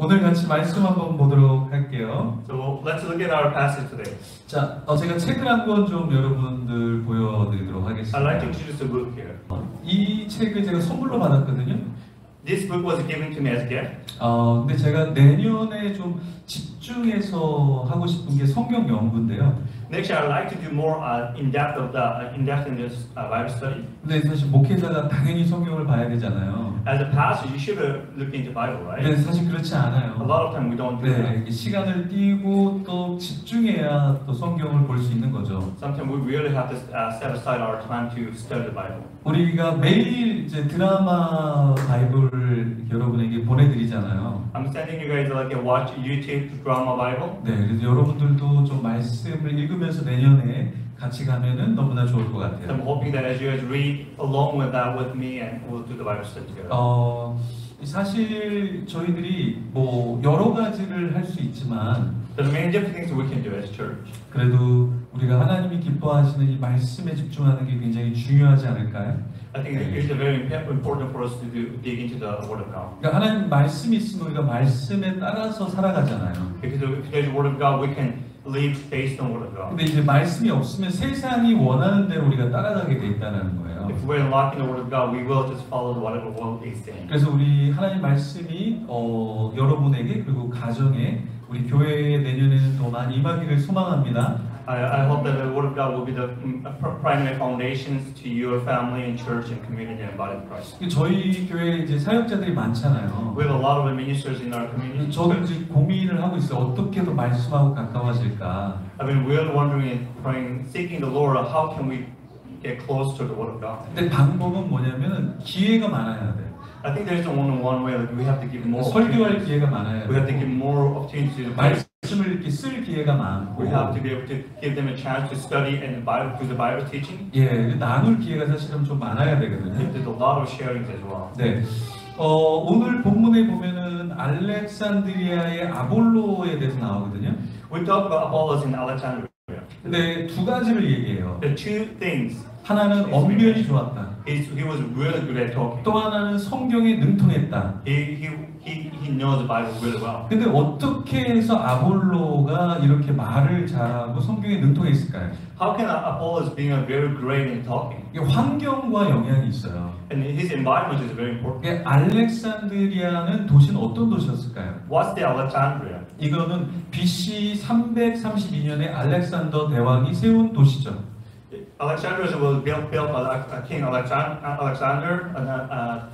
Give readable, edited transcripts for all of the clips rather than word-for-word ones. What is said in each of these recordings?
오늘 같이 말씀 한번 보도록 할게요. So let's look at our passage today. 자, 제가 책을 한 권 좀 여러분들 보여드리도록 I'd 하겠습니다. like to introduce a book here. 이 책을 제가 선물로 받았거든요. This book was given to me as a gift. 근데 제가 내년에 좀 집중해서 하고 싶은 게 성경 연구인데요. Next year, I'd like to do more in depth in this Bible study. 근데 사실 목회자가 당연히 성경을 봐야 되잖아요. As a pastor, you should look into Bible, right? 근데 사실 그렇지 A 않아요. lot of time we don't do that. 네, 시간을 띄고 또 집중해야 또 성경을 볼 수 있는 거죠. Sometimes we really have to set aside our time to study the Bible. 우리가 매일 이제 드라마 바이블을 여러분에게 보내드리잖아요. I'm sending you guys like a watch YouTube drama Bible. 네, 그래서 여러분들도 좀 말씀을 읽으면서 내년에 같이 가면은 너무나 좋을 것 So I'm 같아요. hoping that as you guys read along with that with me, and we'll do the Bible study together. 사실 저희들이 뭐 여러 가지를 할 수 있지만 There's many different things we can do as a church. 그래도 우리가 하나님이 기뻐하시는 이 말씀에 집중하는 게 굉장히 중요하지 않을까요? I think it is very important for us to dig into the Word of God. 그러니까 하나님 말씀이 있으면 우리가 말씀에 따라서 살아가잖아요. Because if there's the Word of God, we can live based on the Word of God. 근데 이제 말씀이 없으면 세상이 원하는 대로 우리가 따라가게 돼 있다는 거예요. If we're lacking the Word of God, we will just follow whatever world is saying. 그래서 우리 하나님 말씀이 여러분에게 그리고 가정에 우리 교회에 내년에는 더 많이 임하기를 소망합니다. I hope that the Word of God will be the primary foundations to your family and church and community and body of Christ. 저희 교회에 이제 사역자들이 많잖아요. We have a lot of ministers in our community. 저도 이제 고민을 하고 있어요. 어떻게 더 말씀하고 가까워질까? I mean, we're wondering and praying, seeking the Lord. How can we get close to the Word of God? 근데 방법은 뭐냐면은 기회가 많아야 돼. I think there's only one way. Like we have to give more. 설교할 기회가 많아야 We have to 돼. give more opportunity to 말씀을 이렇게 쓸 기회가 많고. We have to be able to give them a chance to study and through the Bible teaching. 예, 나눌 기회가 사실은 좀 많아야 되거든요. There's a lot of sharing as well. 네. 오늘 본문에 보면은 알렉산드리아의 아볼로에 대해서 나오거든요. We talk about Apollos in Alexandria. 근데 두 가지를 얘기해요. The two things. 하나는 언변이 좋았다. He was really good at talking. 또 하나는 성경에 능통했다. He knows the Bible really well. 근데 어떻게 해서 아볼로가 이렇게 말을 잘하고 성경에 능통했을까요? How can Apollos being a very great in talking? 이게 환경과 영향이 있어요. And his environment is very important. 이게 알렉산드리아는 도시는 어떤 도시였을까요? What's the Alexandria? 이거는 BC 332년에 알렉산더 대왕이 세운 도시죠. Alexandria was built by King Alexander in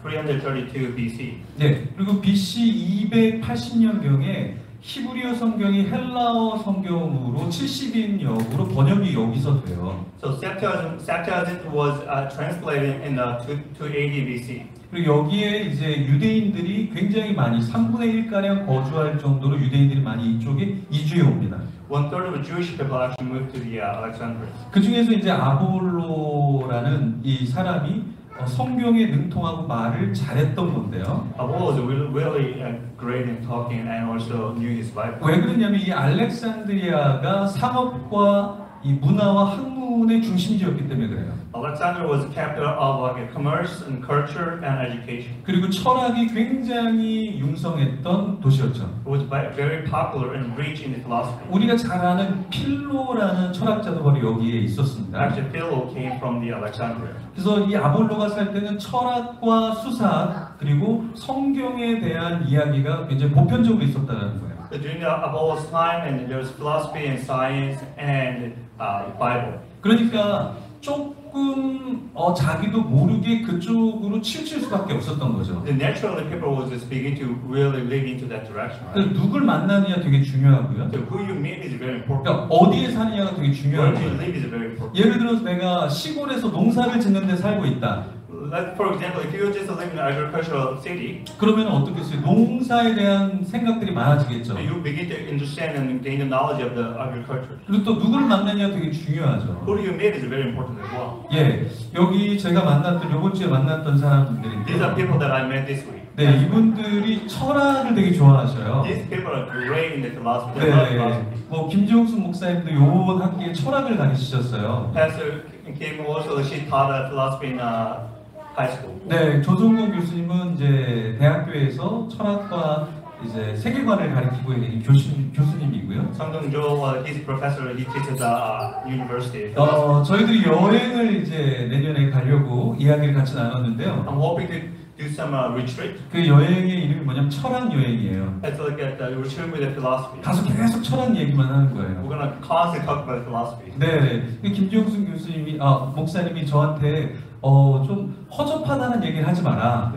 332 BC. 네, 그리고 BC 280년경에 히브리어 성경이 헬라어 성경으로 70인역으로 번역이 여기서 돼요. So Septuagint was translated in 280 BC. 그리고 여기에 이제 유대인들이 굉장히 많이 3분의 1가량 거주할 정도로 유대인들이 많이 이쪽에 이주해 옵니다. 1/3 of the Jewish people actually moved to the Alexandria. 그 중에서 이제 아볼로라는 이 사람이 성경에 능통하고 말을 잘했던 건데요. Apollos was really great in talking and also knew his Bible. 왜 그러냐면 이 알렉산드리아가 상업과 이 문화와 학문의 중심지였기 때문에 그래요. Alexandria was the capital of commerce and culture and education. 그리고 철학이 굉장히 융성했던 도시였죠. It was very popular and rich in philosophy. 우리가 잘 아는 필로라는 철학자도 바로 여기에 있었습니다. Actually, Philo came from the Alexandria. 그래서 이 아볼로가 살 때는 철학과 수사 그리고 성경에 대한 이야기가 굉장히 보편적으로 있었다는 거예요. During the Apollos' time, and there was philosophy and science and Bible. 그러니까 조금 자기도 모르게 그쪽으로 치우칠 수밖에 없었던 거죠. Naturally, people was just beginning to really live into that direction. Right? 누굴 만나느냐 되게 중요하고요. So who you meet is very important. 그러니까 어디에 사느냐가 되게 Where 중요하고. you live is very important. 예를 들어서 내가 시골에서 농사를 짓는 데 살고 있다. Like for example, if you just live in an agricultural city, 그러면 어떻겠어요? 농사에 대한 생각들이 많아지겠죠. you begin to understand and gain the knowledge of the agriculture. 그리고 또 누구를 만나냐 되게 중요하죠. Who you meet is very important as well. 예, 여기 제가 만났던 요번 주에 만났던 These are 사람들인데, people that I met this week. 네, 이분들이 철학을 되게 좋아하셔요. These people are great in the philosophy. 네, 뭐 김종숙 목사님도 요번 학기에 철학을 가르치셨어요. Pastor Kim also she taught philosophy in high school. 네, 조성곤 교수님은 이제 대학교에서 철학과 이제 세계관을 가리키고 있는 교수님이고요. Sung Dong Jo, he's a professor. He teaches at university. 저희들이 여행을 이제 내년에 가려고 이야기를 같이 나눴는데요. I'm hoping to do some retreat. 그 여행의 이름이 뭐냐면 철학 여행이에요. It's like a retreat with a philosophy. 가서 계속 철학 얘기만 하는 We're 거예요. gonna constantly talk about philosophy. 네, 김종순 교수님이 목사님이 저한테 좀 허접하다는 얘기를 하지 마라.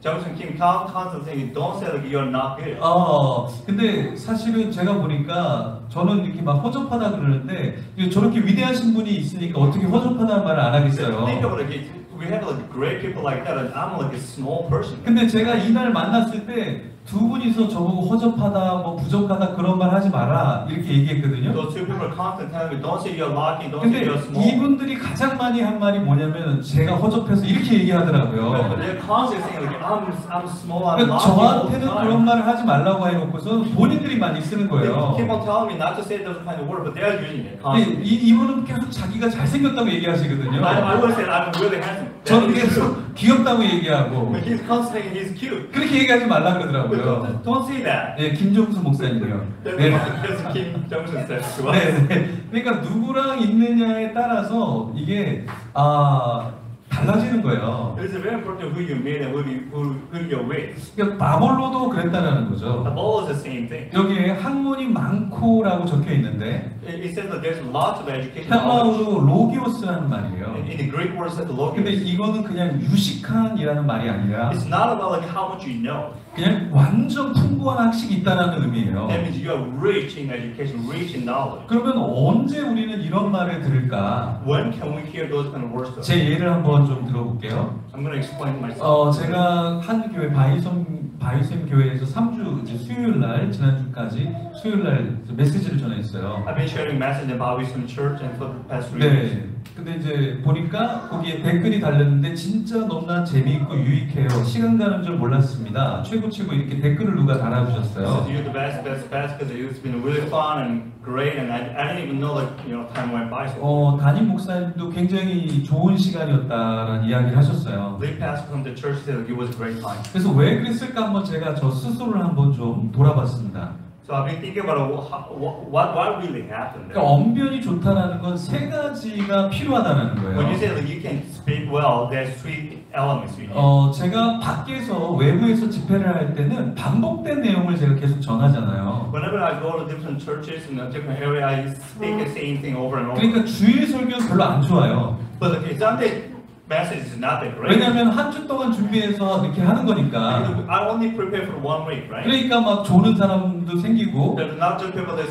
Johnson Kim constantly saying, don't say like you're not good. 근데 사실은 제가 보니까 저는 이렇게 막 허접하다 그러는데 저렇게 위대하신 분이 있으니까 어떻게 허접하다는 말을 안 하겠어요. Think of like we have like great people like that, and I'm like a small person. 근데 제가 이날 만났을 때 두 분이서 저보고 허접하다, 뭐 부족하다 그런 말 하지 마라 이렇게 얘기했거든요. Those two people are constantly telling me, don't say you're lacking, don't say 근데 you're small. 이분들이 가장 많이 한 말이 뭐냐면 제가 허접해서 이렇게 얘기하더라고요. But they're constantly saying like I'm small, I'm 그러니까 lacking all the 저한테는 time. 그런 말을 하지 말라고 해놓고서 본인들이 많이 쓰는 They 거예요. keep on telling me not to say those kind of words, but they're using it 근데 constantly. 이분은 계속 자기가 잘생겼다고 얘기하시거든요. I would say I'm really handsome. 저는 계속 귀엽다고 얘기하고 But he's constantly saying he's cute. 그렇게 얘기하지 말라 But 그러더라고요. don't say that. 네, 김종수 목사님이요. That's 네. what Kim Jong-un said to us. 네, 네. 그러니까 누구랑 있느냐에 따라서 이게 달라지는 거예요. It is very important who you meet and who you're with. 그러니까 바볼로도 그랬다는 거죠. All is the same thing. 여기에 학문이 많고라고 적혀 있는데 It says that there's lots of education knowledge. 헬라어로 로기오스라는 말이에요. In the Greek word, it says 근데 logos. 이거는 그냥 유식한이라는 말이 아니라 It's not about like how much you know. 그냥 완전 풍부한 학식이 있다는 의미예요. That means you are rich in education, rich in knowledge. 그러면 언제 우리는 이런 말을 들을까? When can we hear those kind of words? 제 예를 한번 좀 들어볼게요. I'm going to explain myself. 제가 한 교회 바이샘 교회에서 3주 이제 수요일 날 지난주까지 수요일 날 메시지를 전했어요. I've been sharing message about Wisdom Church and for the past 3 years. 네. 근데 이제 보니까 거기에 댓글이 달렸는데 진짜 너무나 재미있고 유익해요. 시간 가는 줄 몰랐습니다. 최고 이렇게 댓글을 누가 달아주셨어요. You're the best, because it's been really fun and great, and I didn't even know that time went by. So 담임 목사님도 굉장히 좋은 시간이었다라는 이야기를 하셨어요. the pastor from the church said it was a great time. 그래서 왜 그랬을까 한번 제가 저 스스로를 한번 좀 돌아봤습니다. So I've been thinking about what really happened there. 그러니까 언변이 좋다라는 건 세 가지가 필요하다는 When you 거예요. say that you can speak well, there's 3 elements you need. 제가 밖에서 외부에서 집회를 할 때는 반복된 내용을 제가 계속 전하잖아요. Whenever I go to different churches in a different area, I speak the same thing over and over. 그러니까 주일 설교는 별로 안 좋아요. But the Sunday message is not that great. 왜냐하면 한 주 동안 준비해서 이렇게 하는 거니까. Because I only prepare for 1 week, right? 그러니까 막 조는 사람도 생기고 There's not just people that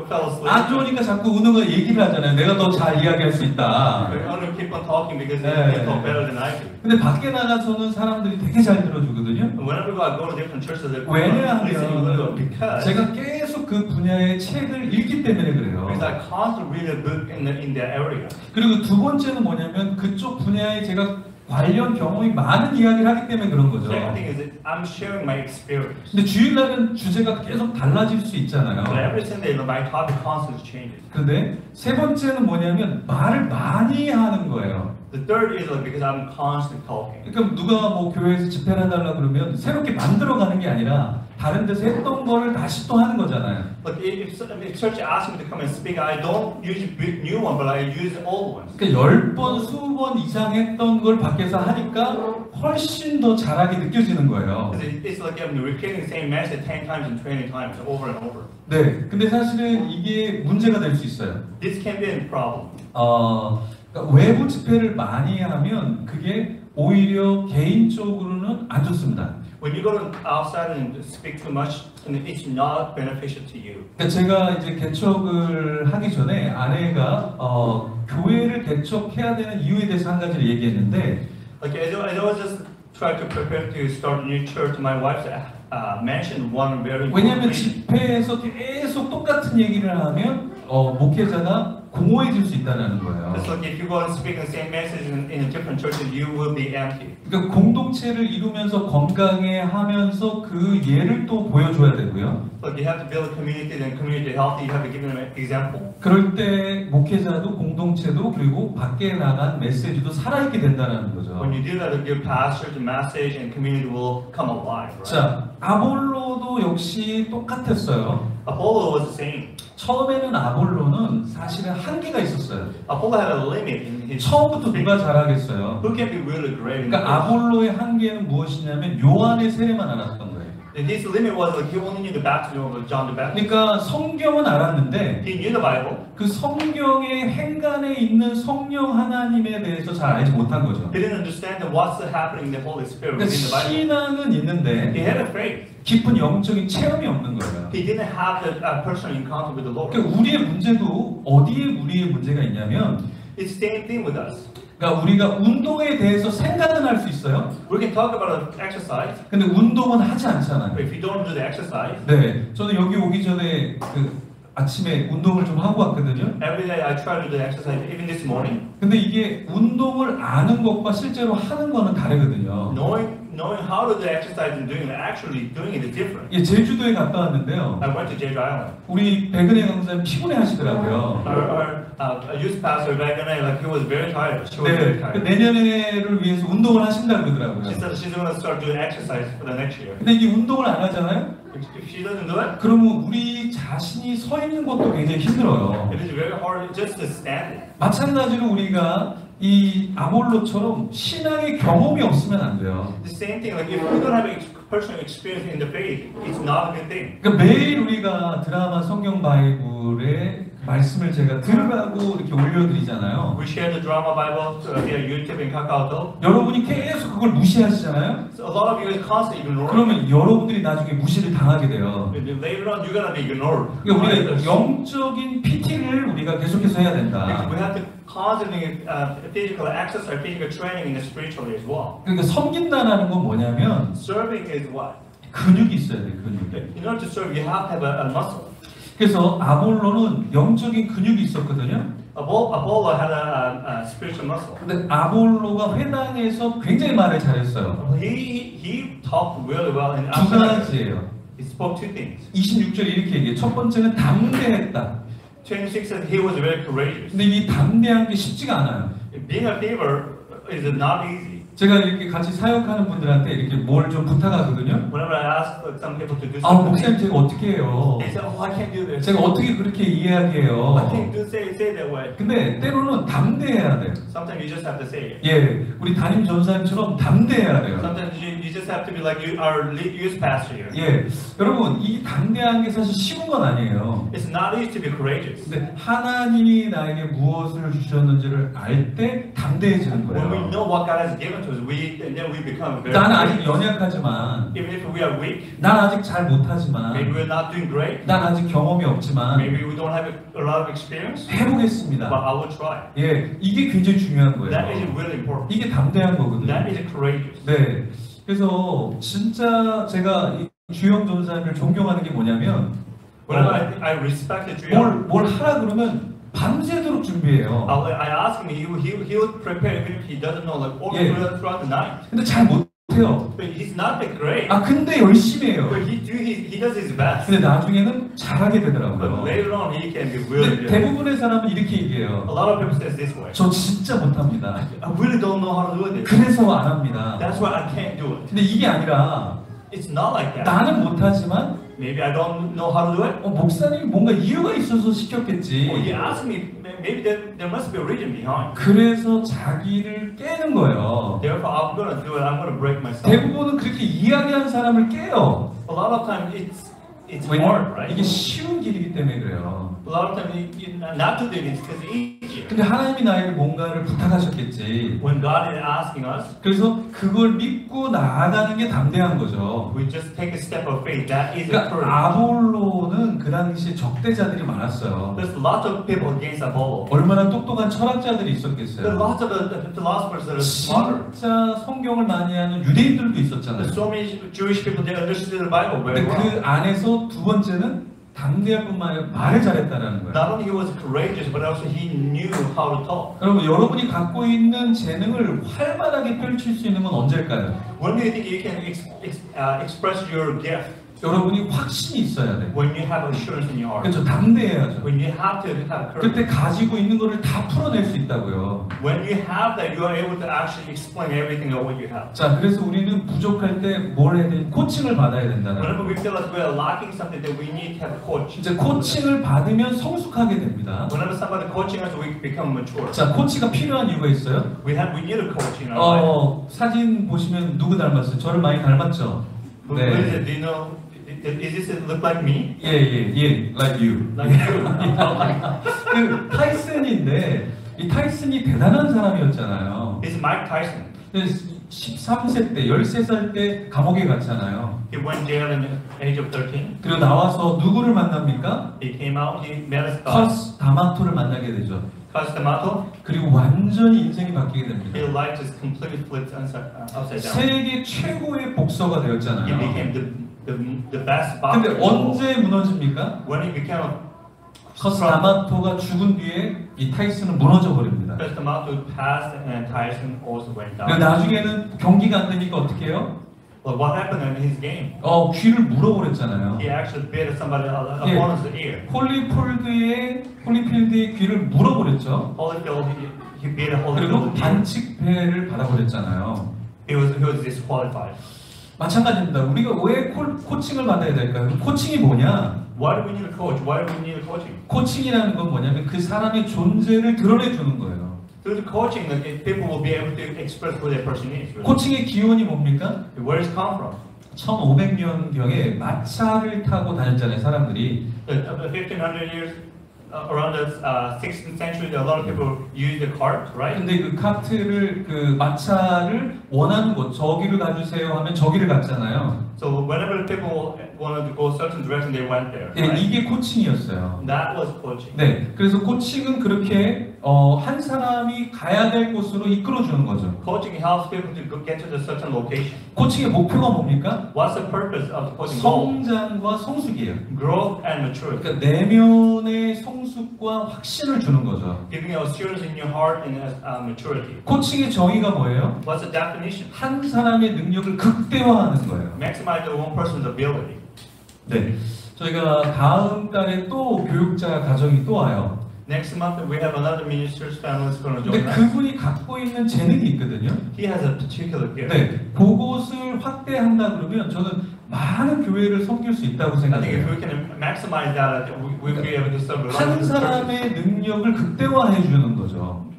fell asleep. 안 좋으니까 자꾸 은호가 얘기를 하잖아요. 내가 더 잘 이야기할 수 있다. They only keep on talking because 네. they know better than I do. 근데 밖에 나가서는 사람들이 되게 잘 들어주거든요. And whenever I go to different churches, they 왜냐하면 listen to it because 제가 계속 그 분야의 책을 읽기 때문에 그래요. I constantly read a book in that area. 그리고 두 번째는 뭐냐면 그쪽 분야에 제가 관련 경험이 많은 이야기를 하기 때문에 그런 거죠. Second thing is that I'm sharing my experience. 근데 주일날은 주제가 계속 달라질 수 있잖아요. But every Sunday, my topic constantly changes. 근데 세 번째는 뭐냐면 말을 많이 하는 거예요. The third is like because I'm constantly talking. 그러니까 누가 뭐 교회에서 집회를 해달라 그러면 새롭게 만들어가는 게 아니라 다른 데서 했던 거를 다시 또 하는 거잖아요. But if church asks me to come and speak, I don't usually pick new one, but I use old ones. 그러니까 10번, 20번 이상 했던 걸 밖에서 하니까 훨씬 더 잘하게 느껴지는 거예요. It's like I'm repeating the same message 10 times and 20 times over and over. 네, 근데 사실은 이게 문제가 될 수 있어요. This can be a problem. 그러니까 외부 집회를 많이 하면 그게 오히려 개인적으로는 안 좋습니다. When you go outside and speak too much, it's not beneficial to you. 그러니까 제가 이제 개척을 하기 전에 아내가 교회를 개척해야 되는 이유에 대해서 한 가지를 얘기했는데, Like as I was just trying to prepare to start a new church, my wife mentioned one very important 왜냐하면 reason. 집회에서 계속 똑같은 얘기를 하면 목회자가 공허해질 수 있다는 거예요. Just like if you go and speak the same message in a different church, you will be empty. 그러니까 공동체를 이루면서 건강해하면서 그 예를 또 보여줘야 되고요. But you have to build a community, and community healthy. You have to give them an example. 그럴 때 목회자도 공동체도 그리고 밖에 나간 메시지도 살아있게 된다는 거죠. When you do that, your pastor, the message, and community will come alive. Right? 자, 아볼로도 역시 똑같았어요. Apollo was the same. 처음에는 아볼로는 사실은 한계가 있었어요. Apollo had a limit in his. 처음부터 누가 잘하겠어요? Who can be really great? 그러니까 아볼로의 한계는 무엇이냐면 요한의 세례만 알았던 거예요. And his limit was like he only knew the baptism of John the Baptist. 그러니까 성경은 알았는데 He knew the Bible. 그 성경의 행간에 있는 성령 하나님에 대해서 잘 알지 못한 거죠. He didn't understand what's happening in the Holy Spirit 그러니까 within the Bible. 신앙은 He 있는데 had a faith. 깊은 영적인 체험이 없는 거예요. He didn't have a personal encounter with the Lord. 그러니까 우리의 문제도 어디에 우리의 문제가 있냐면 It's the same thing with us. 그러니까 우리가 운동에 대해서 생각은 할 수 있어요. We can talk about exercise, 근데 운동은 하지 않잖아요. but if you don't do the exercise, 네, 저는 여기 오기 전에 그 아침에 운동을 좀 하고 왔거든요. every day I try to do the exercise, even this morning. 근데 이게 운동을 아는 것과 실제로 하는 거는 다르거든요. Knowing how to do the exercise and doing it, actually doing it is different. 예, 제주도에 갔다 왔는데요. I went to Jeju Island. 우리 백은혜 강사님 피곤해 하시더라고요. Our youth pastor back then, like he was very tired. She was very 네, 그 tired. 내년에를 위해서 운동을 하신다 그러더라고요. She said she's going to start doing exercise for the next year. 근데 이게 운동을 안 하잖아요? If she doesn't do it, 그러면 우리 자신이 서 있는 것도 굉장히 힘들어요. it is very hard just to stand it. 마찬가지로 우리가 이 아볼로처럼 신앙의 경험이 없으면 안 돼요. The same thing, like if we don't have a personal experience in the faith, it's not a good thing. 그러니까 매일 우리가 드라마 성경 바이블의 말씀을 제가 들으라고 이렇게 올려드리잖아요. We share the drama Bible via YouTube and KakaoTalk. 여러분이 계속 그걸 무시하시잖아요. So a lot of you guys constantly ignore it. 그러면 여러분들이 나중에 무시를 당하게 돼요. And then later on, you're gonna be ignored. 그러니까 우리가 영적인 PT를 우리가 계속해서 해야 Because 된다. we have to constantly physical exercise, physical training in the spiritually as well. 그러니까 섬긴다라는 건 뭐냐면 Serving is what? 근육이 있어야 돼, 근육. In order to serve, you have to have a muscle. 그래서 아볼로는 영적인 근육이 있었거든요. Apollo had a spiritual muscle. 근데 아볼로가 회당에서 굉장히 말을 잘했어요. He talked really well in 두 가지예요. He spoke two things. 26절에 이렇게 얘기해요. 첫 번째는 담대했다. 26 says he was very courageous. 근데 이 담대한 게 쉽지가 않아요. Being a believer is not easy. 제가 이렇게 같이 사역하는 분들한테 이렇게 뭘 좀 부탁하거든요. Whenever I ask some people to do 아, something, 목사님 제가 어떻게 해요? they say, "Oh, I can't do this. 제가 어떻게 그렇게 이해하게요? I can't do say that way." 근데 때로는 담대해야 돼요. Sometimes you just have to say it. 예, 우리 담임 전사님처럼 담대해야 돼요. Sometimes you just have to be like you are youth pastor here. 예, 여러분 이 담대한 게 사실 쉬운 건 아니에요. It's not easy to be courageous. 근데 하나님이 나에게 무엇을 주셨는지를 알 때 담대해지는 When we 거예요. know what God has given to us, and then we become very. 난 아직 courageous. 연약하지만, Even if we are weak, 난 아직 잘 못하지만, maybe we're not doing great. 난 아직 경험이 없지만 Maybe we don't have a lot of experience, but 해보겠습니다. I will try. 예, 이게 굉장히 중요한 That is 거예요. really important. 이게 담대한 거거든요. That is courageous. 네, 그래서 진짜 제가 이 주영 전사님을 존경하는 게 뭐냐면 Whenever I respect the dream, 뭘 하라 그러면 밤새도록 준비해요. I ask him, he would prepare even if he doesn't know, like all Yeah. throughout the night. 근데 잘 못해요. But he's not that great. 아 근데 열심히 해요. But he does his best. 근데 나중에는 잘하게 But 되더라고요. later on, he can be really 근데 good. 대부분의 사람은 이렇게 A 얘기해요. lot of people says this way. 저 진짜 못합니다. I really don't know how to do it. 그래서 안 합니다. That's why I can't do it. 근데 이게 아니라 It's not like that. 나는 못하지만 Maybe I don't know how to do it. 목사님이 뭔가 이유가 있어서 시켰겠지. Or you ask me, maybe there must be a reason behind. 그래서 자기를 깨는 거예요. Therefore, I'm gonna do it. I'm gonna break myself. 대부분은 그렇게 이야기하는 사람을 깨요. A lot of times it's hard, 왜냐면 right? 이게 쉬운 길이기 때문에 그래요. A lot of times not to do it is because it's easier. 근데 하나님이 나에게 뭔가를 부탁하셨겠지. When God is asking us, 그래서 그걸 믿고 나아가는 게 담대한 거죠. we just take a step of faith. That is a 그러니까 courage. 아볼로는 그 당시에 적대자들이 많았어요. There's lots of people against Apollo. 얼마나 똑똑한 철학자들이 There's 있었겠어요. lots of the philosophers that are smarter. 진짜 성경을 많이 하는 유대인들도 There's 있었잖아요. so many Jewish people that understood the Bible very 근데 well. 그 안에서 두 번째는 담대할 뿐만 아니라 말을 잘했다라는 거예요. Not only he was courageous, but also he knew how to talk. 여러분, 여러분이 갖고 있는 재능을 활발하게 펼칠 수 있는 건 언제일까요? When do you think you can express your gift? 여러분이 확신이 있어야 돼. When you have assurance in your heart. 그렇죠. 담대해야죠. When you have to have courage. 그때 가지고 있는 거를 다 풀어낼 수 있다고요. When you have that, you are able to actually explain everything of what you have. 자, 그래서 우리는 부족할 때 뭘 해야 되냐? 코칭을 받아야 된다는 Whenever 거예요. we feel like we are lacking something, that we need to have a coach. 이제 코칭을 받으면 성숙하게 됩니다. Whenever somebody coaching us, we become mature. 자, 코치가 필요한 이유가 있어요. We need a coach in our life. 사진 보시면 누구 닮았어요? 저를 많이 닮았죠? Who is it? Do you know? Is this look like me? 예, like you. Like you? 그 타이슨인데 이 타이슨이 대단한 사람이었잖아요. It's Mike Tyson. 13세 때, 13살 때 감옥에 갔잖아요. He went jail in the age of 13. 그리고 나와서 누구를 만납니까? He came out. He met a star. 커스 다마토를 만나게 되죠. Costamato. 그리고 완전히 인생이 바뀌게 됩니다. His life just completely flipped upside down. 세계 최고의 복서가 He 되었잖아요. became the best 근데 boxer. 언제 무너집니까? When he became a 커스 다마토가 죽은 뒤에 이 타이슨은 무너져 버립니다. Costamato passed and Tyson also went 그리고 down. 나중에는 경기가 안 되니까 어떻게 해요? But what happened in his game? 귀를 물어버렸잖아요. He actually bit somebody Yeah. opponent's ear. 홀리필드의 귀를 물어버렸죠. Holyfield, he beat a 그리고 Holyfield ear. 반칙패를 받아버렸잖아요. He was disqualified. 마찬가지입니다. 우리가 왜 코칭을 받아야 될까요? 코칭이 뭐냐? Why do we need a coach? Why do we need a coaching? 코칭이라는 건 뭐냐면 그 사람의 존재를 드러내주는 거예요. Through the coaching, people will be able to express who that person is. Really. 코칭의 기원이 뭡니까? Where does it come from? 1500년경에 마차를 타고 다녔잖아요, 사람들이. 1500 years around the 16th century, a lot of people used the cart, right? 근데 그 카트를, 그 마차를 원하는 곳, 저기를 가주세요 하면 저기를 갔잖아요. So whenever people wanted to go a certain direction, they went there. 예, Right? 이게 코칭이었어요. That was coaching. 네, 그래서 코칭은 그렇게 한 사람이 가야 될 곳으로 이끌어주는 거죠. Coaching helps people to get to the certain location. 코칭의 목표가 뭡니까? What's the purpose of the coaching goal? 성장과 성숙이에요. Growth and maturity. 그러니까 내면의 성숙과 확신을 주는 거죠. Giving you assurance in your heart and maturity. 코칭의 정의가 뭐예요? What's the definition? 한 사람의 능력을 극대화하는 거예요. Maximize the one person's ability. 네, 저희가 다음 달에 또 교육자 가정이 또 와요. Next month we have another minister's family who's going to 근데 join us. 그분이 갖고 있는 재능이 있거든요. He has a particular gift. 네, 그것을 확대한다 그러면 저는 많은 교회를 섬길 수 있다고 I think if 생각해요. we can maximize that, we'll be able to serve a lot 한 of churches. 사람의 능력을 극대화해 주는 거죠.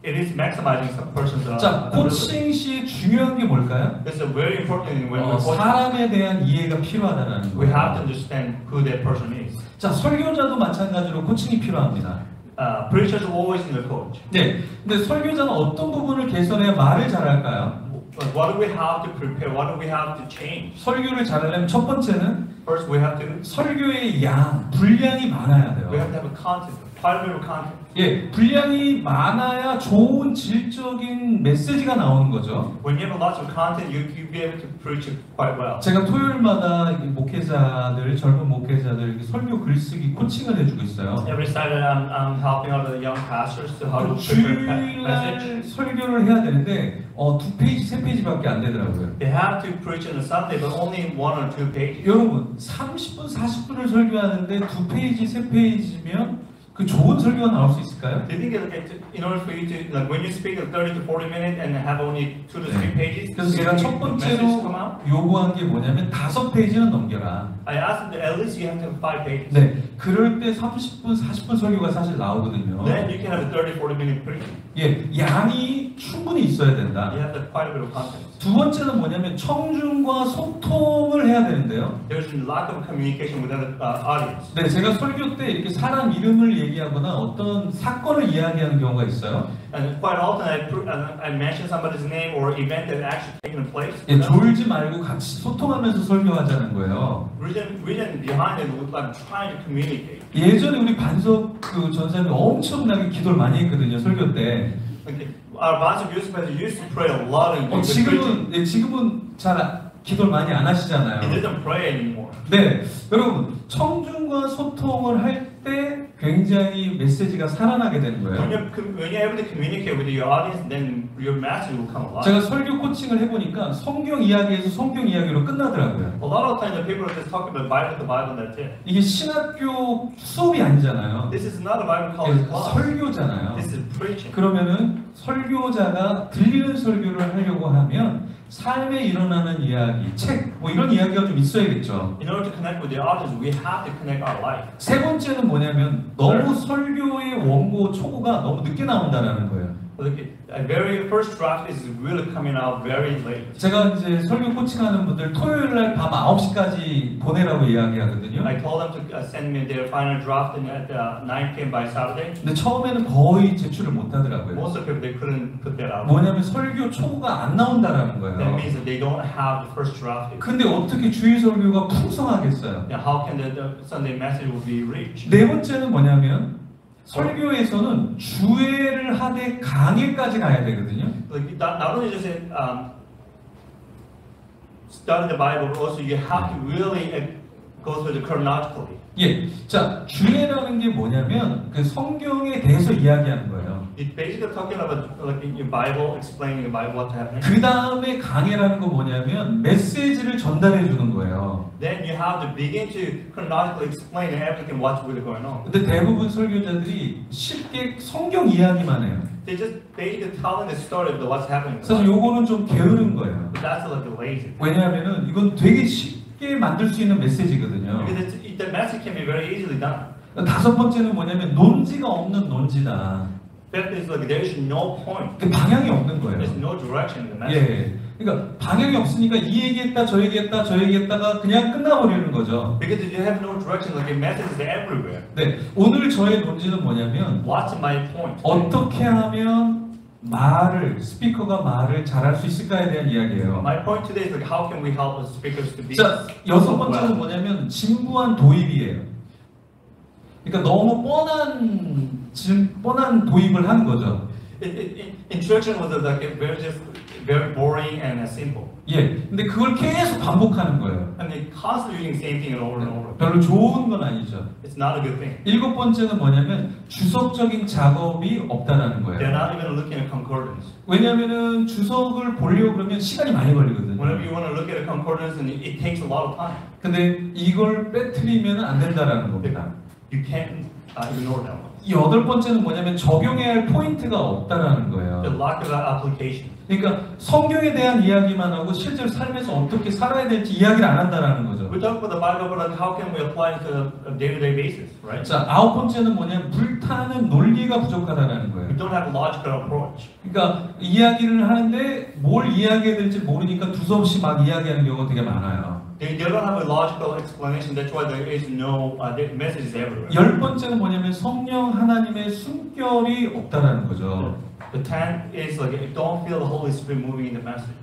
It is maximizing some person's 자, 코칭 시에 중요한 게 뭘까요? It's a very important thing when we're coaching. 사람에 대한 이해가 필요하다는 We have to 거예요. understand who that person is. 자, 설교자도 마찬가지로 코칭이 필요합니다. Preachers are always in the coach. 네, 근데 설교자는 어떤 부분을 개선해야 말을 잘할까요? But what do we have to prepare? What do we have to change? 설교를 잘하려면 첫 번째는 First, we have to 설교의 분량이 많아야 we have 돼요. to have a content, quite a bit of content. 예, 분량이 많아야 좋은 질적인 메시지가 나오는 거죠. When you have lots of content, you'll be able to preach it quite well. 제가 토요일마다 목회자들, 젊은 목회자들 설교 글쓰기 코칭을 해주고 있어요. Every Saturday, I'm helping out the young pastors to how to prepare message. 주일날 설교를 해야 되는데 2페이지, 3페이지밖에 안 되더라고요. They have to preach on a Sunday, but only 1 or 2 pages. 여러분, 30분, 40분을 설교하는데 2페이지, 3페이지면 그 좋은 설교가 나올 수 있을까요? Do you think in order for you to, like when you speak 30 to 40 minutes and have only 2 to 3 pages, 그래서 제가 첫 messages come out? 번째로 요구한 게 뭐냐면 5페이지는 넘겨라. I asked them that at least you have to have 5 pages. 네, 그럴 때 30분, 40분 설교가 사실 나오거든요. Then you can have a 30, 40 minute preaching. 예, 양이 충분히 있어야 된다. You have to have quite a bit of content. 두 번째는 뭐냐면 청중과 소통을 해야 되는데요. There's a lack of communication with the audience. 네, 제가 설교 때 이렇게 사람 이름을 얘기하거나 어떤 사건을 이야기하는 경우가 있어요. And quite often I mention somebody's name or event that actually taken place. 예, 졸지 말고 같이 소통하면서 설교하자는 거예요. Reason behind it was like trying to communicate. 예전에 우리 반석 그 전사님이 엄청나게 기도를 많이 했거든요, 설교 때. Okay. Our Bishop used to pray a lot in the preaching. 지금은 잘 기도를 많이 안 He 하시잖아요. didn't pray anymore. 네, 여러분 청중과 소통을 할 때 굉장히 메시지가 살아나게 되는 거예요. When you're able to communicate with your audience, then your message will come alive. 제가 설교 코칭을 해보니까 성경 이야기에서 성경 이야기로 끝나더라고요. A lot of times the people are just talking about Bible to Bible, that's it. 이게 신학교 수업이 아니잖아요. This is not a Bible 이게 college class. 설교잖아요. This is preaching. 그러면은 설교자가 들리는 설교를 하려고 하면 삶에 일어나는 이야기, 책, 뭐 이런 이야기가 좀 있어야겠죠. In order to connect with the audience, we have to connect our life. 세 번째는 뭐냐면 너무 설교의 원고 초고가 너무 늦게 나온다라는 거예요. Look, a very first draft is really coming out very late. 제가 이제 설교 코칭하는 분들 토요일 날 밤 9시까지 보내라고 이야기하거든요. I told them to send me their final draft at 9 p.m. by Saturday. 근데 처음에는 거의 제출을 못 하더라고요. Most of the people they couldn't put that out. 뭐냐면 설교 초고가 안 나온다라는 That 거예요. means that they don't have the first draft. 근데 어떻게 주일 설교가 풍성하겠어요? Now, how can the Sunday message will be reached? 네 번째는 뭐냐면 설교에서는 주회를 하되 강해까지 가야 되거든요. Like not only just study the Bible, but also you have to really go through the chronologically. 예, 자 주회라는 게 뭐냐면 그 성경에 대해서 이야기하는 거예요. It's basically talking about like in your Bible, explaining the Bible what's happening. 그 다음에 강해라는 거 뭐냐면 메시지를 전달해 주는 거예요. Then you have to begin to chronologically explain everything what's really going on. 근데 대부분 설교자들이 쉽게 성경 이야기만 해요. They just basically telling the story of what's happening. 그래서 요거는 좀 게으른 거예요. But that's like lazy. 왜냐하면은 이건 되게 쉽게 만들 수 있는 메시지거든요. Because the message can be very easily done. 다섯 번째는 뭐냐면 논지가 없는 논지다. Fifth is like there is no point. 그 방향이 없는 거예요. There's no direction in the message. 예. 그러니까 방향이 없으니까 이 얘기했다 저 얘기했다 저 얘기했다가 그냥 끝나버리는 거죠. Because if you have no direction, like your message is everywhere. 네. 오늘 저의 논지는 뭐냐면 What's my point? 어떻게 하면 스피커가 말을 잘할 수 있을까에 대한 이야기예요. My point today is like how can we help the speakers to be 자, 여섯 번째는 뭐냐면 진부한 도입이에요. 그러니까 너무 뻔한 도입을 하는 거죠. Instruction was like very boring and simple. 예. 근데 그걸 계속 반복하는 거예요. I mean, constantly using the same thing over and over. 별로 좋은 건 아니죠. It's not a good thing. 일곱 번째는 뭐냐면 주석적인 작업이 없다라는 They're 거예요. not even looking at concordance. 왜냐하면은 주석을 보려고 그러면 시간이 많이 걸리거든요. Whenever you want to look at a concordance, and it takes a lot of time. 근데 이걸 빼뜨리면 안 된다라는 겁니다. You can't ignore that one. 여덟 번째는 뭐냐면 적용해야 할 포인트가 없다라는 The 거예요. lack of application. 그러니까 성경에 대한 이야기만 하고 실제로 삶에서 어떻게 살아야 될지 이야기를 안 한다라는 거죠. We talk about the Bible, but like how can we apply it to a day-to-day basis, right? 자, 아홉 번째는 뭐냐면 불타는 논리가 부족하다라는 We 거예요. don't have a logical approach. 그러니까 이야기를 하는데 뭘 이야기해야 될지 모르니까 두서없이 막 이야기하는 경우가 되게 많아요. They don't have a logical explanation. That's why there is no messages everywhere. 열 번째는 뭐냐면 성령 하나님의 숨결이 없다라는 거죠. The 10th is like you don't feel the Holy Spirit moving in the message.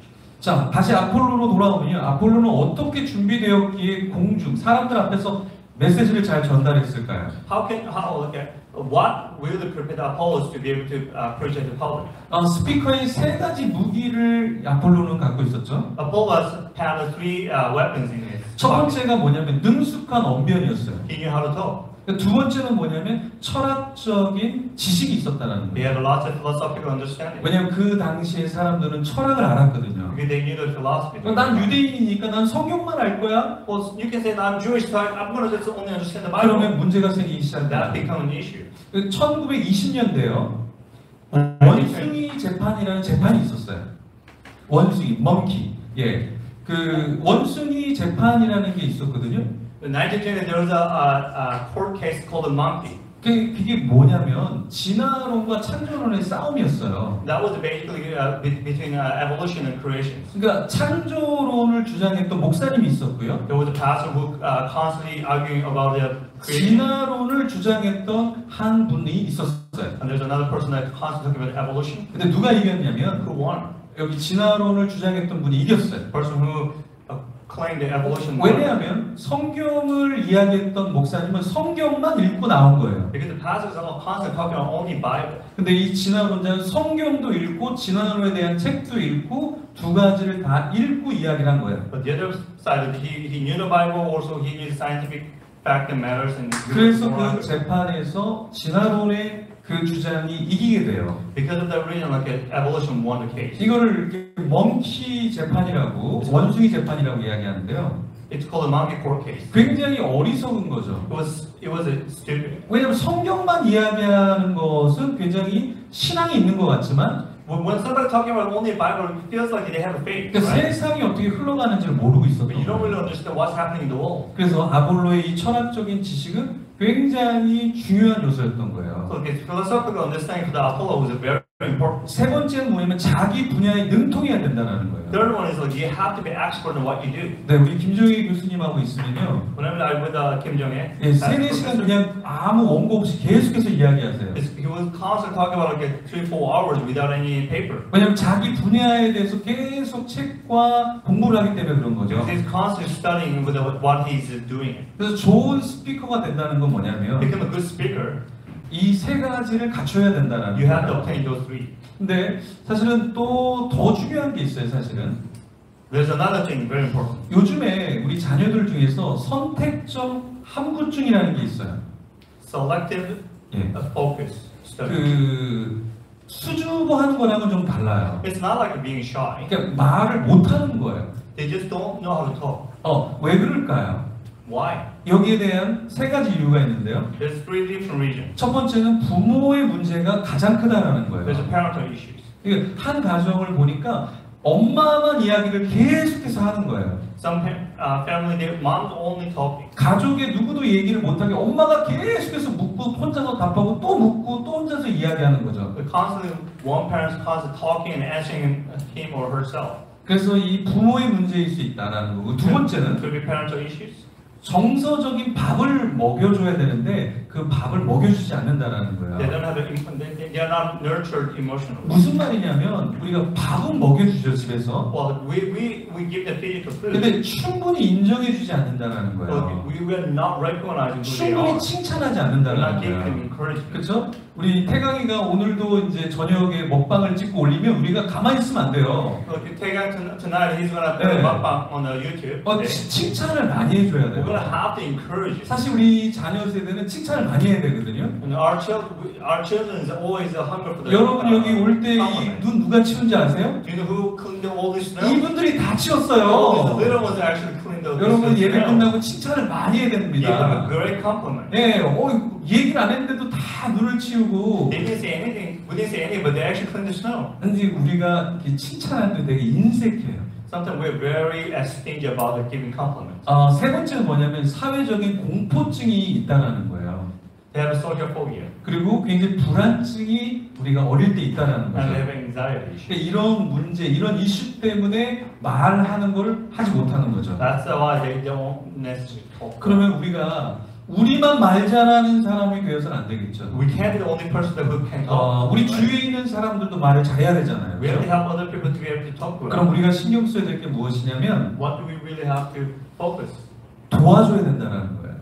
자, 다시 아폴로로 돌아오면요. 아폴로는 어떻게 준비되었기에 공중 사람들 앞에서 메시지를 잘 전달했을까요? What really prepared Apollos to be able to preach at the public? 스피커의 세 가지 무기를 아폴로는 갖고 있었죠. Apollos had three weapons in his 첫 pocket. 번째가 뭐냐면 능숙한 언변이었어요. He knew how to talk. 두 번째는 뭐냐면 철학적인 지식이 있었다는 He 거예요. had lots of philosophical understanding. 왜냐하면 그 당시에 사람들은 철학을 알았거든요. Because they knew the philosophy. 난 유대인이니까 난 성경만 알 거야. Well, you can say, I'm Jewish, so I'm going to just only understand the Bible. 그러면 문제가 생기기 That 시작합니다. becomes an issue. 1920년대요. 원숭이 재판이라는 재판이 있었어요. 원숭이, 멍키. 예. 그 원숭이 재판이라는 게 있었거든요. In 1920, there was a court case called the monkey. 그게 뭐냐면 진화론과 창조론의 싸움이었어요. That was basically between evolution and creation. 그러니까 창조론을 주장했던 목사님이 있었고요. There was a pastor who constantly arguing about the creation. 진화론을 주장했던 한 분이 있었어요. And there's another person that constantly talking about evolution. 근데 누가 이겼냐면 Who won? 여기 진화론을 주장했던 분이 이겼어요. The person who claim the evolution model. 왜냐하면 성경을 이야기했던 목사님은 성경만 읽고 나온 거예요. Because the pastors are constantly talking about only Bible. 근데 이 진화론자는 성경도 읽고 진화론에 대한 책도 읽고 두 가지를 다 읽고 이야기를 한 거예요. But the other side, he knew the Bible, also he knew scientific fact and matters. And 그래서 그 재판에서 진화론의 그 주장이 이기게 돼요. because of that reason, like evolution won the case. 이거를 이렇게 멍키 재판이라고 원숭이 재판이라고 이야기하는데요. It's called the monkey court case. 굉장히 어리석은 거죠. It was a stupid. 왜냐하면 성경만 이야기하는 것은 굉장히 신앙이 있는 것 같지만 When somebody talking about only Bible, it feels like they have a faith, 그러니까 right? 세상이 어떻게 흘러가는지를 모르고 있었던 But you don't 거예요. really understand what's happening in the world. 그래서 아볼로의 이 철학적인 지식은 굉장히 중요한 요소였던 거예요. So this philosophical understanding for the Apollo was very important. 세 번째는 뭐냐면 자기 분야에 능통해야 된다는 거예요. Third one is like you have to be expert in what you do. 네, 우리 김종희 교수님하고 있으면요. Whenever I with Kim Jong-un, 예, 3-4시간 그냥 아무 원고 없이 계속해서 이야기하세요. he was constantly talking about like 3-4 hours without any paper. 왜냐면 자기 분야에 대해서 계속 책과 공부를 하기 때문에 그런 거죠. He's constantly studying with what he's doing. 그래서 좋은 스피커가 된다는 건 뭐냐면 Become a good speaker, 이 세 가지를 갖춰야 된다는 you have to 거예요. obtain those three. 근데 사실은 또 더 중요한 게 있어요, 사실은. There's another thing very important. 요즘에 우리 자녀들 중에서 선택적 함구증이라는 게 있어요. Selective 예. focus study. 그 수줍어 하는 거랑은 좀 달라요. It's not like being shy. 그러니까 말을 못 하는 거예요. They just don't know how to talk. 왜 그럴까요? Why? 여기에 대한 세 가지 이유가 있는데요. There's three different reasons. 첫 번째는 부모의 문제가 가장 크다라는 There's 거예요. parental issues. 그러니까 한 가정을 보니까 엄마만 이야기를 계속해서 하는 거예요. Some family, their mom's only talking. 가족의 누구도 얘기를 못하게 엄마가 계속해서 묻고 혼자서 답하고 또 묻고 또 혼자서 이야기하는 거죠. But constantly, one parent's constantly talking and answering him or herself. 그래서 이 부모의 문제일 수 있다라는 거고 두 번째는 Could be parental issues. 정서적인 밥을 먹여줘야 되는데 그 밥을 먹여주지 않는다라는 They 거예요. don't have they are not nurtured emotionally. 무슨 말이냐면 우리가 밥은 먹여주죠 집에서. Well, we give the physical food. 근데 충분히 인정해주지 않는다라는 But 거예요. we were not recognizing who they 충분히 are. 칭찬하지 We're not 않는다는 giving them 거예요. encouragement. 그렇죠? 우리 태강이가 오늘도 이제 저녁에 먹방을 찍고 올리면 우리가 가만히 있으면 안 돼요. So if you take out tonight, he's gonna put 네. a mukbang on the YouTube. today. 칭찬을 많이 해줘야 We're gonna 돼요. have to encourage you. 사실 우리 자녀 세대는 칭찬을 많이 해야 되거든요. And our children is always a hunger for the. 여러분 여기 올 때 이 compliment. 눈 누가 치운지 아세요? Do you know who cleaned all this snow? 이분들이 다 The 치웠어요. little ones actually cleaned the 여러분 예배 snow. 끝나고 칭찬을 많이 해야 Give them a 됩니다. great compliment. 예, 얘기를 안 했는데도 다 눈을 치우고. They didn't say anything. We didn't say anything, but they actually cleaned the snow. 근데 우리가 이렇게 칭찬할 때 되게 인색해요. Sometimes we're very stingy about giving compliments. 세 번째는 뭐냐면 사회적인 공포증이 있다라는 거예요. They have a social phobia 그리고 굉장히 불안증이 우리가 어릴 때 있다라는 and they 거죠. have anxiety issues. 그러니까 이런 문제, 이런 이슈 때문에 말하는 걸 하지 못하는 거죠. That's why they don't necessarily talk. 그러면 우리가 우리만 말 잘하는 사람이 되어서는 안 되겠죠. We can't be the only person who can talk. 우리 주위에 있는 사람들도 말을 잘해야 되잖아요. We have to 그렇죠? help other people to be able to talk to 그럼 us. 우리가 신경 써야 될 게 무엇이냐면 What do we really have to focus? 도와줘야 된다는 거예요.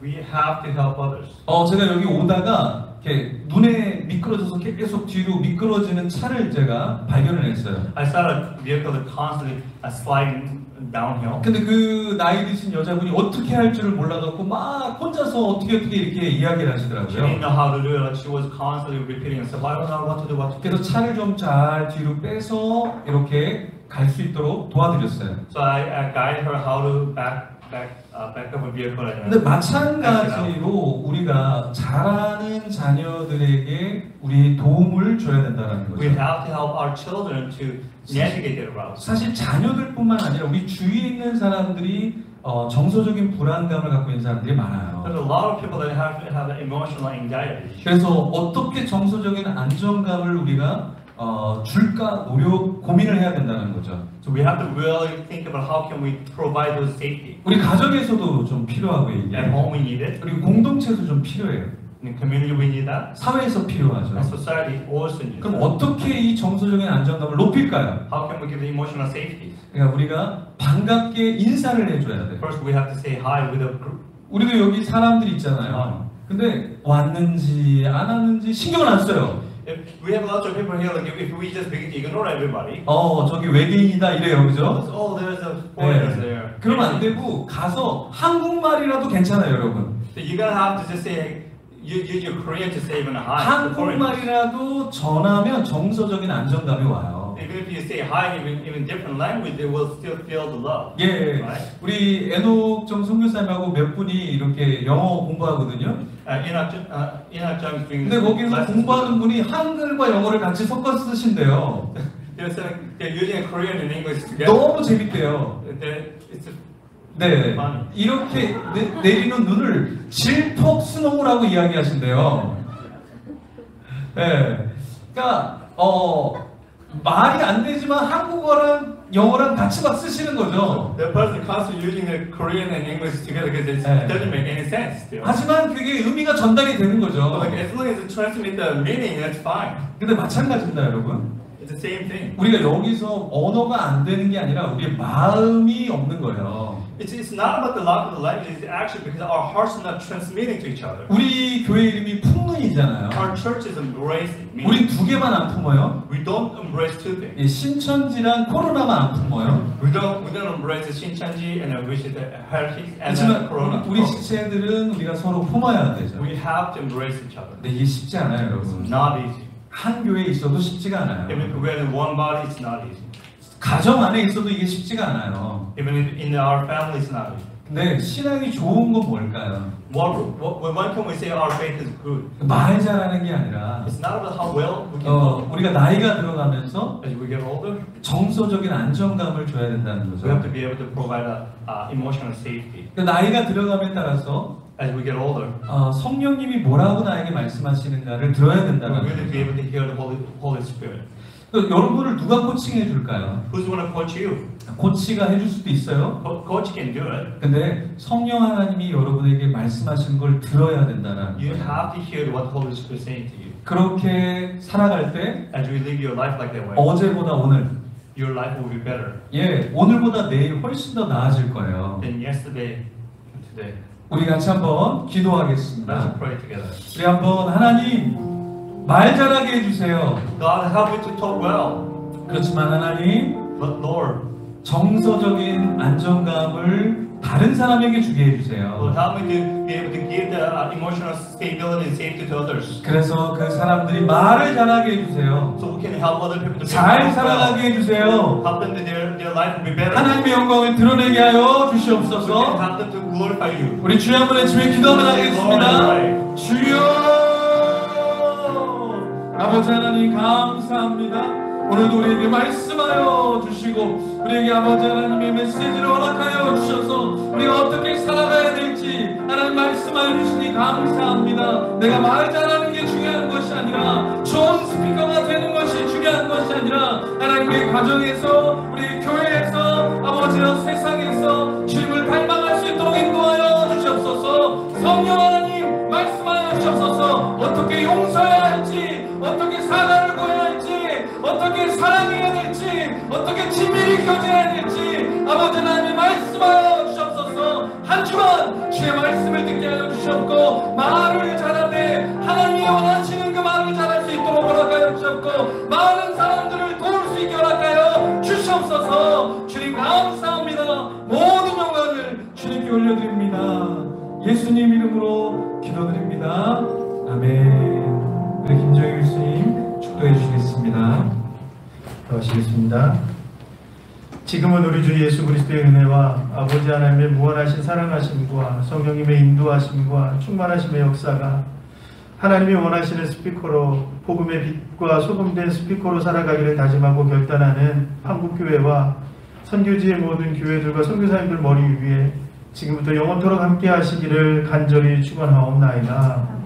We have to help others. 제가 여기 오다가 이렇게 눈에 미끄러져서 계속 뒤로 미끄러지는 차를 제가 발견을 했어요. I saw a vehicle that constantly sliding downhill. 근데 그 나이 드신 여자분이 어떻게 할 줄을 몰라갖고 막 혼자서 어떻게 이렇게 이야기를 She didn't 하시더라고요. know how to do it. Like she was constantly repeating herself. I don't know what to do. What to do. 그래서 차를 좀 잘 뒤로 빼서 이렇게 갈 수 있도록 도와드렸어요. So I guide her how to back up a vehicle. 근데 마찬가지로 우리가 잘하는 자녀들에게 우리 도움을 줘야 된다는 We 거죠. have to help our children to navigate their routes. 사실 자녀들뿐만 아니라 우리 주위에 있는 사람들이 정서적인 불안감을 갖고 있는 사람들이 많아요. There's a lot of people that have emotional anxiety. 그래서 어떻게 정서적인 안정감을 우리가 줄까 고민을 해야 된다는 거죠. So we have to really think about how can we provide those safety. 우리 가정에서도 좀 필요하고 At 이게 home we need it. 그리고 공동체도 좀 필요해요. In the community, we need that. 사회에서 필요하죠. And society also needs 그럼 that. 어떻게 이 정서적인 안정감을 높일까요? How can we give the emotional safety? 그러니까 우리가 반갑게 인사를 해줘야 돼요. First, we have to say hi with a group. 우리도 여기 사람들이 있잖아요. 근데 왔는지 안 왔는지 신경을 안 써요. If we have lots of people here, like if we just begin to ignore everybody, 저기 외계인이다 이래요, 그죠? oh, there's a foreigners there. 그러면 안 되고 가서 한국말이라도 괜찮아요, 여러분. So you're gonna have to just say you're Korean to say even hi. to foreigners. 한국말이라도 전하면 정서적인 안정감이 와요. Even if you say hi in even different language, they will still feel the love. 예, Right? 우리 애녹정 선교사님하고 몇 분이 이렇게 영어 공부하거든요. Enoch Jung is doing. 근데 거기서 lessons 공부하는 분이 한글과 영어를 같이 섞어 쓰신대요. they're using Korean and English together. 너무 재밌대요. It's 네, funny. 이렇게 내리는 눈을 질퍽스노우라고 이야기하신대요. 네, 그러니까 말이 안 되지만 한국어랑 영어랑 같이 막 쓰시는 거죠. The person constantly using the Korean and English together because it 네. doesn't make any sense. Still. 하지만 그게 의미가 전달이 되는 But 거죠. like as long as it transmits the meaning, that's fine. 근데 마찬가지입니다, 여러분. It's the same thing. 우리가 여기서 언어가 안 되는 게 아니라 우리의 마음이 없는 거예요. It's not about the lack of the language. It's actually because our hearts are not transmitting to each other. 우리 교회 이름이 풍문이잖아요. Our church is embracing. 우린 두 개만 안 품어요. We don't embrace two things. 예, 신천지랑 코로나만 안 품어요. We don't embrace the Shinchanji and which is the heritage and 그렇지만 the Corona. 우리 지체들은 우리가 서로 품어야 되죠. We have to embrace each other. 근데 이게 쉽지 않아요, 여러분. Not easy. 한 교회에 있어도 쉽지가 않아요. Even if we're in one body, it's not easy. 가정 안에 있어도 이게 쉽지가 않아요. Even in our family, it's not easy. 근데 신앙이 좋은 건 뭘까요? When can we say our faith is good? 말 잘하는 게 아니라 It's not about how well we can talk. 우리가 나이가 들어가면서 As we get older, 정서적인 안정감을 줘야 된다는 we have 거죠. to be able to provide a emotional safety. 그러니까 나이가 들어감에 따라서 As we get older, 성령님이 뭐라고 나에게 말씀하시는가를 들어야 we 된다는 really be 거죠. able to hear the Holy Spirit. 여러분을 누가 코칭해 줄까요? Who's going to coach you? 코치가 해줄 수도 있어요. Coach can do it. 근데 성령 하나님이 여러분에게 말씀하시는 걸 들어야 된다는 You 거예요. have to hear what the Holy Spirit is saying to you. 그렇게 살아갈 때 As you live your life like that way, 어제보다 오늘, your life will be better 오늘보다 내일 훨씬 더 나아질 거예요. than yesterday and today. 우리 같이 한번 Let's 기도하겠습니다. pray together. 우리 한번 하나님 말 잘하게 해주세요. God, help me to talk well. 그렇지만 하나님 But Lord, 정서적인 안정감을 다른 사람에게 주게 Lord, 해주세요. help me to be able to give the emotional stability and safety to others. 그래서 그 사람들이 말을 잘하게 해주세요. So we can help other people to 잘 talk well. 살아가게 해주세요. Help them that their life will be better. 하나님의 영광을 드러내게 하여 We can 주시옵소서. help them to glorify you. 우리 주여 한번 외치며 기도를 하겠습니다. 주여 아버지 하나님 감사합니다. 오늘도 우리에게 말씀하여 주시고 우리에게 아버지 하나님의 메시지를 허락하여 주셔서 우리가 어떻게 살아가야 될지 하나님 말씀하여 주시니 감사합니다. 내가 말 잘하는 게 중요한 것이 아니라 좋은 스피커가 되는 것이 중요한 것이 아니라 하나님의 가정에서 우리 교회에서 아버지와 세상에서 주님을 닮아갈 수 있도록 인도하여 주시옵소서. 성령 하나님 말씀하여 주시옵소서. 어떻게 용서해야 할지 어떻게 사과를 구해야 할지 어떻게 사랑해야 될지 어떻게 친밀히 교제해야 될지 아버지 하나님 말씀하여 주시옵소서. 한 주간 주의 말씀을 듣게 하여 주시옵고 말을 잘하되 하나님이 원하시는 그 말을 잘할 수 있도록 허락하여 주시옵고 많은 사람들을 도울 수 있게 허락하여 주시옵소서. 주님 감사합니다. 모든 영광을 주님께 올려드립니다. 예수님 이름으로 기도드립니다. 아멘. 우리 김정일 교수님 축도해 주시겠습니다. 기도하시겠습니다. 지금은 우리 주 예수 그리스도의 은혜와 아버지 하나님의 무한하신 사랑하심과 성령님의 인도하심과 충만하심의 역사가 하나님이 원하시는 스피커로 복음의 빛과 소금된 스피커로 살아가기를 다짐하고 결단하는 한국교회와 선교지의 모든 교회들과 선교사님들 머리 위에 지금부터 영원토록 함께 하시기를 간절히 축원하옵나이다.